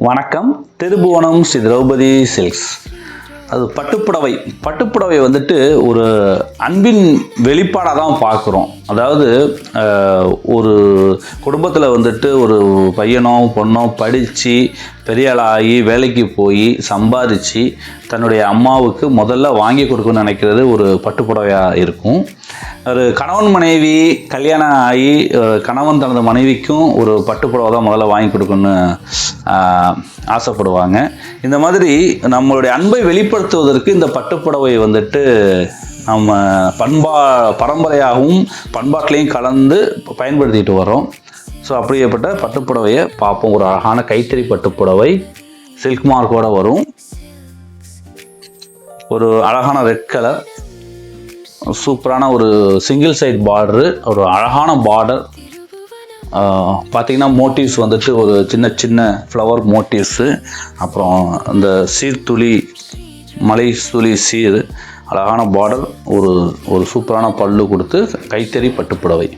வணக்கம். திருபுவனம் ஸ்ரீ திரௌபதி சில்க்ஸ். அது பட்டுப்புடவை வந்துட்டு ஒரு அன்பின் வெளிப்பாடாக தான் பார்க்குறோம். அதாவது ஒரு குடும்பத்தில் வந்துட்டு ஒரு பையனோ பொண்ணோ படித்து பெரிய ஆளாகி வேலைக்கு போய் சம்பாதிச்சு தன்னுடைய அம்மாவுக்கு முதல்ல வாங்கி கொடுக்கணும்னு நினைக்கிறது ஒரு பட்டுப்புடவையாக இருக்கும். ஒரு கணவன் மனைவி கல்யாணம் ஆகி கணவன் தனது மனைவிக்கும் ஒரு பட்டுப்புடவை தான் முதல்ல வாங்கி கொடுக்கணும்னு ஆசைப்படுவாங்க. இந்த மாதிரி நம்மளுடைய அன்பை வெளிப்படுத்துவதற்கு இந்த பட்டுப்புடவை வந்துட்டு நம்ம பரம்பரையாகவும் பண்பாட்டிலையும் கலந்து பயன்படுத்திட்டு வரோம். ஸோ அப்படியேப்பட்ட பட்டுப்புடவையை பார்ப்போம். ஒரு அழகான கைத்தறி பட்டுப்புடவை சில்க் மார்க்கோடு வரும். ஒரு அழகான ரெட் கலர், சூப்பரான ஒரு சிங்கிள் சைட் பார்டரு, ஒரு அழகான பார்டர். பார்த்திங்கன்னா மோட்டிவ்ஸ் வந்துட்டு ஒரு சின்ன சின்ன ஃப்ளவர் மோட்டிவ்ஸு, அப்புறம் இந்த சீர்துளி மலை துளி சீர், அழகான பார்டர், ஒரு சூப்பரான பல்லு கொடுத்து கைத்தறி பட்டுப்புடவை.